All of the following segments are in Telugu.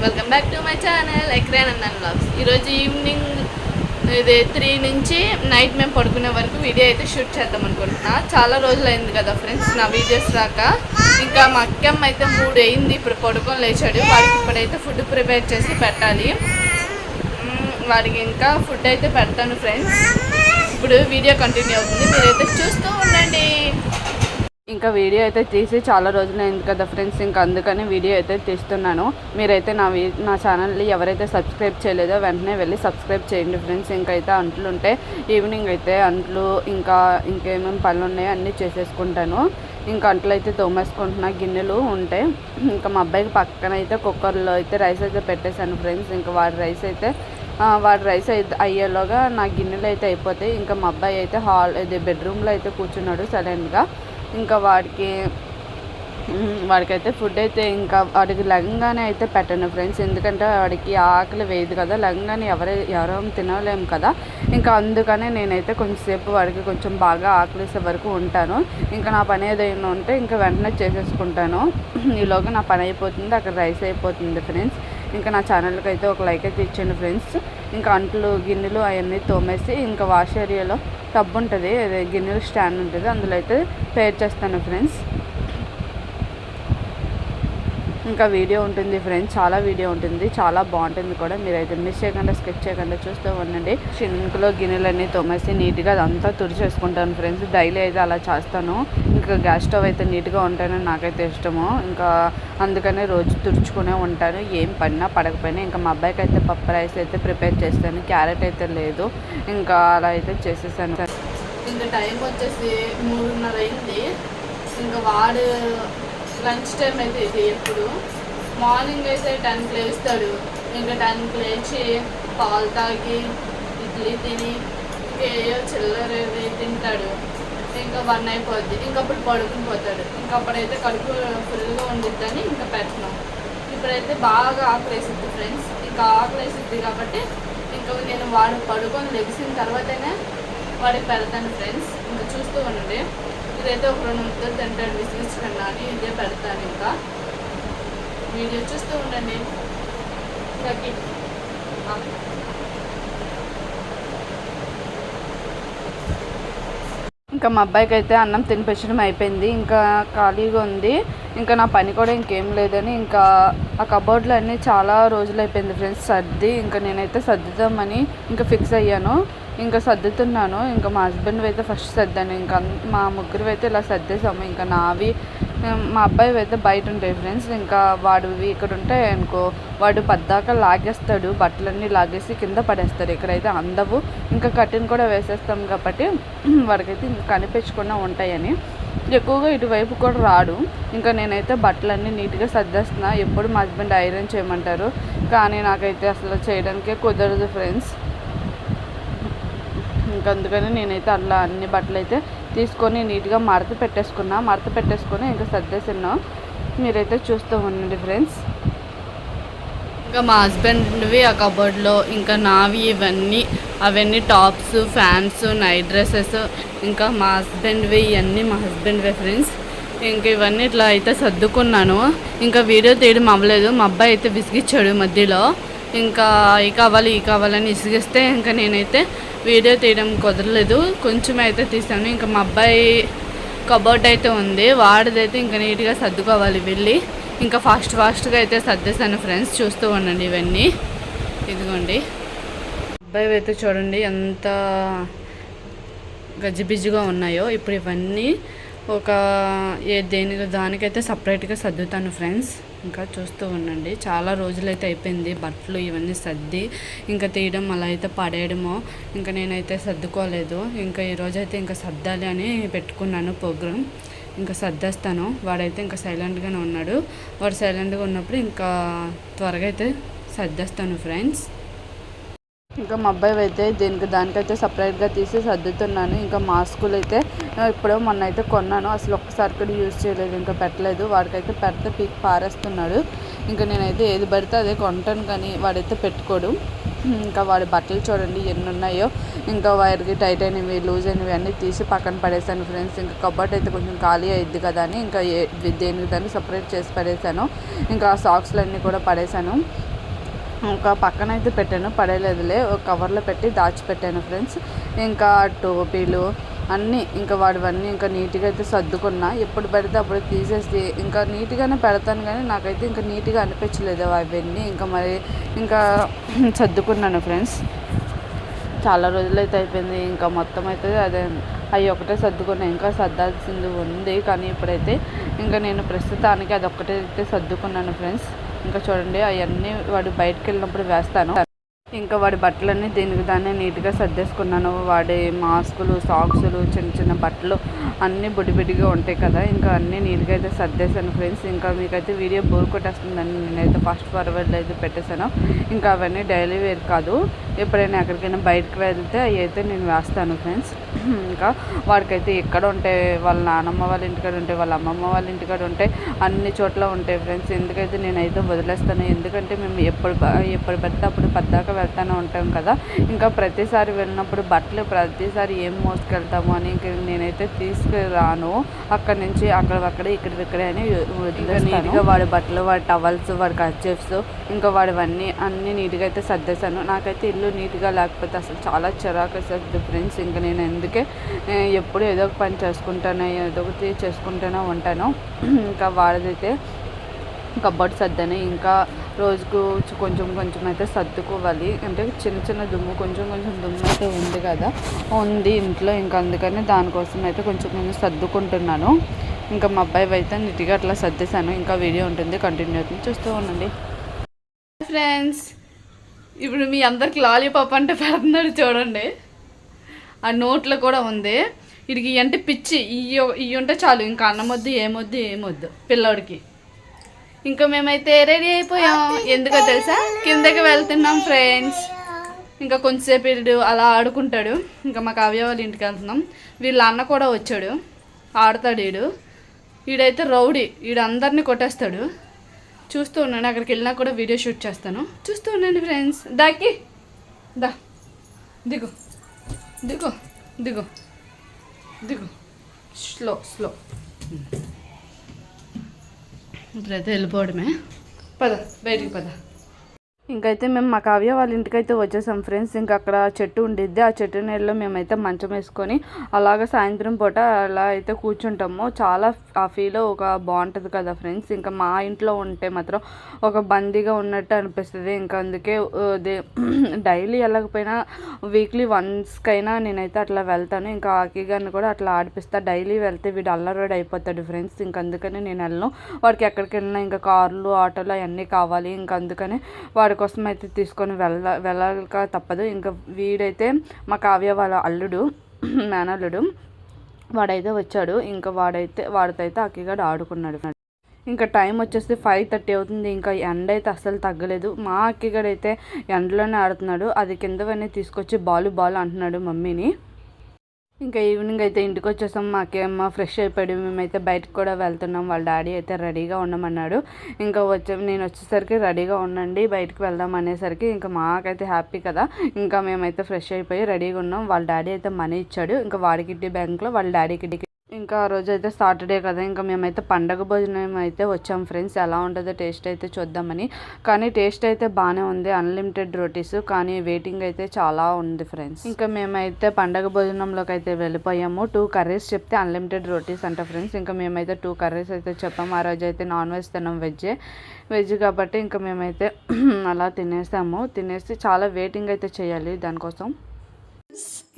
Welcome back to my channel ఎక్రేన్ అండ్ వ్లాగ్స్. ఈరోజు ఈవినింగ్ ఇది 3 నుంచి నైట్ మేము పడుకునే వరకు వీడియో అయితే షూట్ చేద్దాం అనుకుంటున్నా. చాలా రోజులు అయింది కదా ఫ్రెండ్స్ నా వీడియోస్ రాక. ఇంకా మా అక్కమ్మ అయితే 3 అయింది, ఇప్పుడు పడుకొని లేచాడు. వాడికి ఇప్పుడైతే ఫుడ్ ప్రిపేర్ చేసి పెట్టాలి. వాడికి ఇంకా ఫుడ్ అయితే పెడతాను ఫ్రెండ్స్. ఇప్పుడు వీడియో కంటిన్యూ అవుతుంది, మీరైతే చూస్తూ ఉండండి. ఇంకా వీడియో అయితే తీసి చాలా రోజులు అయింది కదా ఫ్రెండ్స్, ఇంకా అందుకని వీడియో అయితే తీస్తున్నాను. మీరైతే నా ఛానల్ని ఎవరైతే సబ్స్క్రైబ్ చేయలేదో వెంటనే వెళ్ళి సబ్స్క్రైబ్ చేయండి ఫ్రెండ్స్. ఇంకైతే అంట్లు ఉంటే ఈవినింగ్ అయితే అంట్లు ఇంకేమేమి పనులు ఉన్నాయో అన్నీ చేసేసుకుంటాను. ఇంకా అంట్లు అయితే తోమేసుకుంటున్నా, గిన్నెలు ఉంటాయి. ఇంకా మా అబ్బాయికి పక్కన అయితే కుక్కర్లో అయితే రైస్ అయితే పెట్టేశాను ఫ్రెండ్స్. ఇంకా వాడి రైస్ అయితే అయ్యేలోగా నా గిన్నెలు అయితే అయిపోతాయి. ఇంకా మా అబ్బాయి అయితే బెడ్రూమ్లో అయితే కూర్చున్నాడు సైలెంట్గా. ఇంకా వాడికైతే ఫుడ్ అయితే ఇంకా వాడికి లెగంగానే అయితే పెట్టను ఫ్రెండ్స్, ఎందుకంటే వాడికి ఆకలి వేయదు కదా, లెగంగానే ఎవరో తినలేము కదా. ఇంకా అందుకనే నేనైతే కొంచెంసేపు వాడికి కొంచెం బాగా ఆకలిసే వరకు ఉంటాను. ఇంకా నా పని ఏదైనా ఉంటే ఇంకా వెంటనే చేసేసుకుంటాను. ఈలోగా నా పని అయిపోతుంది, అక్కడ రైస్ అయిపోతుంది ఫ్రెండ్స్. ఇంకా నా ఛానల్కి అయితే ఒక లైక్ అయితే ఇచ్చాను ఫ్రెండ్స్. ఇంకా అంట్లు గిన్నెలు అవన్నీ తోమేసి ఇంకా వాష్ ఏరియాలో టబ్ ఉంటుంది, అదే గిన్నెలు స్టాండ్ ఉంటుంది, అందులో అయితే పేర్ చేస్తాను ఫ్రెండ్స్. ఇంకా వీడియో ఉంటుంది ఫ్రెండ్స్, చాలా వీడియో ఉంటుంది, చాలా బాగుంటుంది కూడా. మీరైతే మిస్ చేయకుండా స్కిప్ చేయకుండా చూస్తూ ఉండండి. షింక్లో గిన్నెలన్నీ తోమేసి నీట్గా అదంతా తుడిచేసుకుంటాను ఫ్రెండ్స్. డైలీ అయితే అలా చేస్తాను. ఇంకా గ్యాస్ స్టవ్ అయితే నీట్గా ఉంటానని నాకైతే ఇష్టము. ఇంకా అందుకనే రోజు తుడుచుకునే ఉంటాను, ఏం పడినా పడకపోయినా. ఇంకా మా అబ్బాయికి అయితే పప్పు రైస్ అయితే ప్రిపేర్ చేస్తాను, క్యారెట్ అయితే లేదు, ఇంకా అలా అయితే చేసేసాను. ఇంకా టైం వచ్చేసి 3:30 అయింది. ఇంకా వాడు లంచ్ టైం అయితే ఇది. ఎప్పుడు మార్నింగ్ అయితే 10కి లేస్తాడు. ఇంకా 10కి లేచి పాలు తాగి ఇడ్లీ తిని ఏయో చిల్లర తింటాడు. ఇంకా 1 అయిపోద్ది. ఇంకా అప్పుడు పడుకుని పోతాడు. ఇంకా అప్పుడైతే కడుపు ఫుల్గా ఉండిద్దని ఇంకా పెట్టను. ఇప్పుడైతే బాగా ఆకలేసిద్ది ఫ్రెండ్స్. ఇంకా ఆకలేసిద్ది కాబట్టి ఇంకా నేను వాడు పడుకొని లెగిసిన తర్వాతనే వాడికి పెడతాను ఫ్రెండ్స్. ఇంకా చూస్తూ ఉండండి. ఇదైతే ఒక 2 ముద్దలు తింటాడు విసిగించకుండా అని ఇదే పెడతాను. ఇంకా వీడియో చూస్తూ ఉండండి. ఇంకా మా అబ్బాయికి అయితే అన్నం తినిపించడం అయిపోయింది, ఇంకా ఖాళీగా ఉంది. ఇంకా నా పని కూడా ఇంకేం లేదని ఇంకా ఆ కబోర్డ్లో అన్నీ చాలా రోజులు అయిపోయింది ఫ్రెండ్స్ సర్ది. ఇంకా నేనైతే సర్దుదామని ఇంకా ఫిక్స్ అయ్యాను. ఇంకా సర్దుతున్నాను. ఇంకా మా హస్బెండ్ అయితే ఫస్ట్ సర్దాను. ఇంకా మా ముగ్గురు అయితే ఇలా సర్దేసాము. ఇంకా మా అబ్బాయి అయితే బయట ఉంటాయి ఫ్రెండ్స్. ఇంకా వాడు ఇక్కడ ఉంటాయి అనుకో, వాడు పద్దాక లాగేస్తాడు, బట్టలన్నీ లాగేసి కింద పడేస్తాడు. ఇక్కడైతే అందవు. ఇంకా కట్టిన కూడా వేసేస్తాం కాబట్టి వాడికైతే ఇంకా కనిపించకుండా ఉంటాయని ఎక్కువగా ఇటువైపు కూడా రాడు. ఇంకా నేనైతే బట్టలన్నీ నీట్గా సర్దేస్తున్నా. ఎప్పుడు మా హస్బెండ్ ఐరన్ చేయమంటారు, కానీ నాకైతే అసలు చేయడానికే కుదరదు ఫ్రెండ్స్. ఇంకా అందుకని నేనైతే అలా అన్ని బట్టలు అయితే తీసుకొని నీట్గా మడత పెట్టేసుకొని ఇంకా సర్దేసినా. మీరైతే చూస్తూ ఉండండి ఫ్రెండ్స్. ఇంకా మా హస్బెండ్వి ఆ కబోర్డ్లో, ఇంకా నావి అవన్నీ టాప్స్, ఫ్యాన్స్, నైట్ డ్రెస్సెస్, ఇంకా మా హస్బెండ్వి ఇవన్నీ మా హస్బెండ్వే ఫ్రెండ్స్. ఇంక ఇవన్నీ ఇట్లా అయితే సర్దుకున్నాను. ఇంకా వీడియో తీయడం అవ్వలేదు. మా అబ్బాయి అయితే విసిగిచ్చాడు మధ్యలో. ఇంకా ఈ కావాలని విసిగిస్తే ఇంకా నేనైతే వీడియో తీయడం కుదరలేదు. కొంచెం అయితే తీసాను. ఇంకా మా అబ్బాయి కబోర్డ్ అయితే ఉంది, వాడిదైతే ఇంకా నీట్గా సర్దుకోవాలి వెళ్ళి. ఇంకా ఫాస్ట్గా అయితే సర్దేశాను ఫ్రెండ్స్. చూస్తూ ఉండండి ఇవన్నీ. ఇదిగోండి అబ్బాయి అయితే చూడండి ఎంత గజిబిజిగా ఉన్నాయో. ఇప్పుడు ఇవన్నీ దానికైతే సపరేట్గా సర్దుతాను ఫ్రెండ్స్. ఇంకా చూస్తూ ఉండండి. చాలా రోజులైతే అయిపోయింది బట్టలు ఇవన్నీ సర్ది, ఇంకా తీయడం అలా అయితే పడేయడమో. ఇంకా నేనైతే సర్దుకోలేదు. ఇంకా ఈరోజైతే ఇంకా సర్దాలి అని పెట్టుకున్నాను ప్రోగ్రామ్. ఇంకా సర్దేస్తాను. వాడైతే ఇంకా సైలెంట్గానే ఉన్నాడు. వాడు సైలెంట్గా ఉన్నప్పుడు ఇంకా త్వరగా అయితే సర్దేస్తాను ఫ్రెండ్స్. ఇంకా మా అబ్బాయి అయితే దానికైతే సపరేట్గా తీసి సర్దుతున్నాను. ఇంకా మాస్కులు అయితే మొన్న అయితే కొన్నాను, అసలు ఒక్కసారి కూడా యూజ్ చేయలేదు, ఇంకా పెట్టలేదు. వాడికైతే పెడితే పీక్ పారేస్తున్నాడు. ఇంకా నేనైతే ఏది పడితే అదే కొంటాను, కానీ వాడైతే పెట్టుకోడు. ఇంకా వాడి బట్టలు చూడండి ఎన్ని ఉన్నాయో. ఇంకా వైర్కి టైట్ అయినవి, లూజ్ అయినవి అన్నీ తీసి పక్కన పడేసాను ఫ్రెండ్స్. ఇంకా కబోర్డ్ అయితే కొంచెం ఖాళీ అయ్యిద్ది కదా అని ఇంకా దేనికి దాన్ని సపరేట్ చేసి పడేసాను. ఇంకా ఆ సాక్స్లు అన్నీ కూడా పడేసాను. ఒక పక్కన అయితే పెట్టాను, పడేలేదులే, ఒక కవర్లో పెట్టి దాచిపెట్టాను ఫ్రెండ్స్. ఇంకా టోపీలు అన్నీ ఇంకా వాడివన్నీ ఇంకా నీట్గా అయితే సర్దుకున్నా. ఎప్పుడు పెడితే అప్పుడు తీసేసి ఇంకా నీట్గానే పెడతాను, కానీ నాకైతే ఇంకా నీట్గా అనిపించలేదు అవన్నీ. ఇంకా మరి ఇంకా సర్దుకున్నాను ఫ్రెండ్స్. చాలా రోజులైతే అయిపోయింది, ఇంకా మొత్తం అయితే అదే అవి ఒకటే సర్దుకున్నా. ఇంకా సర్దాల్సింది ఉంది, కానీ ఇప్పుడైతే ఇంకా నేను ప్రస్తుతానికి అది ఒక్కటే అయితే సర్దుకున్నాను ఫ్రెండ్స్. ఇంకా చూడండి అవన్నీ వాడు బయటకు వెళ్ళినప్పుడు వేస్తాను. ఇంకా వాడి బట్టలన్నీ దీనికి దాన్ని నీట్గా సర్దేసుకున్నాను. వాడి మాస్కులు, సాక్సులు, చిన్న చిన్న బట్టలు అన్నీ బుడిబిడిగా ఉంటాయి కదా, ఇంకా అన్నీ నీట్గా అయితే సర్దేశాను ఫ్రెండ్స్. ఇంకా మీకైతే వీడియో బోర్ కొట్టేస్తుందని నేనైతే ఫాస్ట్ ఫార్వర్డ్లో అయితే పెట్టేశాను. ఇంకా అవన్నీ డైలీ వేర్ కాదు, ఎప్పుడైనా ఎక్కడికైనా బయటకు వెళ్తే అవి అయితే నేను వేస్తాను ఫ్రెండ్స్. ఇంకా వాడికైతే ఎక్కడ ఉంటాయి, వాళ్ళ నాన్నమ్మ వాళ్ళ ఇంటికాడ ఉంటాయి, వాళ్ళ అమ్మమ్మ వాళ్ళ ఇంటికాడ ఉంటాయి, అన్ని చోట్ల ఉంటాయి ఫ్రెండ్స్. ఎందుకైతే నేనైతే వదిలేస్తాను, ఎందుకంటే మేము ఎప్పుడు పడితే అప్పుడు పద్దాక వెళ్తూనే ఉంటాం కదా. ఇంకా ప్రతిసారి వెళ్ళినప్పుడు బట్టలు ప్రతిసారి ఏం మోసుకెళ్తాము అని ఇంకా నేనైతే తీసుకురాను. అక్కడి నుంచి అక్కడే ఇక్కడే అని నీట్గా వాడి బట్టలు, వాడి టవల్స్, వాడి కర్చీఫ్స్, ఇంకా వాడివన్నీ అన్నీ నీట్గా అయితే సర్దేశాను. నాకైతే ఇల్లు నీట్గా లేకపోతే అసలు చాలా చిరాకు వస్తుంది ఫ్రెండ్స్. ఇంకా నేను అందుకే ఎప్పుడు ఏదో ఒక పని చేసుకుంటాను, ఏదో ఒకటి చేసుకుంటూనే ఉంటాను. ఇంకా వాడిదైతే కబోర్డ్ సర్దాను. ఇంకా రోజుకు కొంచెం అయితే సర్దుకోవాలి, అంటే చిన్న చిన్న దుమ్ము కొంచెం దుమ్ము అయితే ఉంది ఇంట్లో. ఇంకా అందుకని దానికోసం అయితే కొంచెం సర్దుకుంటున్నాను. ఇంకా మా అబ్బాయి అయితే నీట్గా అట్లా సర్దేశాను. ఇంకా వీడియో ఉంటుంది, కంటిన్యూ అవుతుంది, చూస్తూ ఉండండి ఫ్రెండ్స్. ఇప్పుడు మీ అందరికి లాలీపాప్ అంటే పెడుతున్నాడు చూడండి, ఆ నోట్లో కూడా ఉంది. వీడికి అంటే పిచ్చి, ఇవి ఉంటే చాలు, ఇంకా అన్నమొద్దు ఏమొద్దు పిల్లోడికి. ఇంకా మేమైతే రెడీ అయిపోయాం, ఎందుకో తెలుసా, కిందకి వెళ్తున్నాం ఫ్రెండ్స్. ఇంకా కొంచెంసేపు వీడు అలా ఆడుకుంటాడు. ఇంకా మా కావ్య వాళ్ళ ఇంటికి వెళ్తున్నాం. వీళ్ళ అన్న కూడా వచ్చాడు, ఆడతాడు. వీడైతే రౌడీ, వీడు అందరినీ కొట్టేస్తాడు. చూస్తూ ఉన్నాను, అక్కడికి వెళ్ళినా కూడా వీడియో షూట్ చేస్తాను, చూస్తూ ఉండండి ఫ్రెండ్స్. దా దిగు దిగు దిగు దిగు, స్లో ఇప్పుడైతే వెళ్ళిపోవడమే, పద బయటికి పద. ఇంకైతే మేము మా కావ్య వాళ్ళ ఇంటికైతే వచ్చేసాం ఫ్రెండ్స్. ఇంకా అక్కడ చెట్టు ఉండిద్ది, ఆ చెట్టు నీళ్ళలో మేమైతే మంచం వేసుకొని అలాగ సాయంత్రం పూట అలా అయితే కూర్చుంటాము. చాలా ఆ ఫీల్ ఒక బాగుంటుంది కదా ఫ్రెండ్స్. ఇంకా మా ఇంట్లో ఉంటే మాత్రం ఒక బందీగా ఉన్నట్టు అనిపిస్తుంది. ఇంకా అందుకే డైలీ వెళ్ళకపోయినా వీక్లీ వన్స్కైనా నేనైతే అట్లా వెళ్తాను. ఇంకా ఆకీ గారిని కూడా అట్లా ఆడిపిస్తా. డైలీ వెళ్తే వీడు అల్లరోడ్ అయిపోతాడు ఫ్రెండ్స్. ఇంకా అందుకని నేను వెళ్ళను. వాడికి ఎక్కడికి వెళ్ళినా ఇంకా కార్లు, ఆటోలు అవన్నీ కావాలి. ఇంకా అందుకని వాడి కోసం అయితే తీసుకొని వెళ్ళక తప్పదు. ఇంకా వీడైతే మా కావ్య వాళ్ళ అల్లుడు, మేనల్లుడు, వాడైతే వచ్చాడు. ఇంకా వాడితో అయితే అక్కిగాడు ఆడుకున్నాడు. ఇంకా టైం వచ్చేసి 5:30 అవుతుంది. ఇంకా ఎండ అయితే అస్సలు తగ్గలేదు. మా అక్కిగాడైతే ఎండలోనే ఆడుతున్నాడు. అది కిందవన్నీ తీసుకొచ్చి బాల్ అంటున్నాడు మమ్మీని. ఇంకా ఈవినింగ్ అయితే ఇంటికి వచ్చేసాం. మాకేమో ఫ్రెష్ అయిపోయాడు. మేమైతే బయటకు కూడా వెళ్తున్నాం. వాళ్ళ డాడీ అయితే రెడీగా ఉండమన్నాడు. ఇంకా నేను వచ్చేసరికి రెడీగా ఉండండి, బయటకు వెళ్దాం అనేసరికి ఇంకా మాకైతే హ్యాపీ కదా. ఇంకా మేమైతే ఫ్రెష్ అయిపోయి రెడీగా ఉన్నాం. వాళ్ళ డాడీ అయితే మనీ ఇచ్చాడు. ఇంకా వాడికి బ్యాంక్లో వాళ్ళ డాడీకి. ఇంకా ఆ రోజు అయితే సాటర్డే కదా, ఇంకా మేమైతే పండగ భోజనం అయితే వచ్చాం ఫ్రెండ్స్. ఎలా ఉంటుందో టేస్ట్ అయితే చూద్దామని. కానీ టేస్ట్ అయితే బాగానే ఉంది, అన్లిమిటెడ్ రోటీస్, కానీ వెయిటింగ్ అయితే చాలా ఉంది ఫ్రెండ్స్. ఇంకా మేమైతే పండగ భోజనంలోకి అయితే వెళ్ళిపోయాము. 2 కర్రీస్ చెప్తే అన్లిమిటెడ్ రోటీస్ అంట ఫ్రెండ్స్. ఇంకా మేమైతే 2 కర్రీస్ అయితే చెప్పాము. ఆ రోజు అయితే నాన్ వెజ్ తిన్నాం, వెజ్ కాబట్టి ఇంకా మేమైతే అలా తినేసి చాలా వెయిటింగ్ అయితే చేయాలి దానికోసం.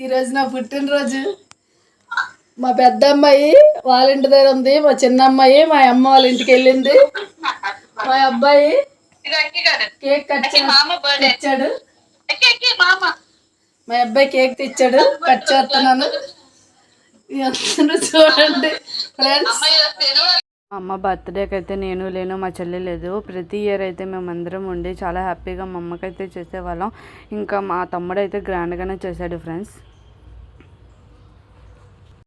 ఈరోజు నా పుట్టినరోజు. మా పెద్ద అమ్మాయి వాళ్ళ ఇంటి దగ్గర ఉంది, మా చిన్న అమ్మాయి మా అమ్మ వాళ్ళ ఇంటికి వెళ్ళింది. మా అబ్బాయి కేక్ తెచ్చాడు. మా అబ్బాయి కేక్ తెచ్చాడు, కట్ చేస్తున్నాను. చూడండి ఫ్రెండ్స్. మా అమ్మ బర్త్డేకి అయితే నేను లేను, మా చెల్లి లేదు. ప్రతి ఇయర్ అయితే మేమందరం ఉండి చాలా హ్యాపీగా మా అమ్మకైతే చేసేవాళ్ళం. ఇంకా మా తమ్ముడు అయితే గ్రాండ్గానే చేశాడు ఫ్రెండ్స్.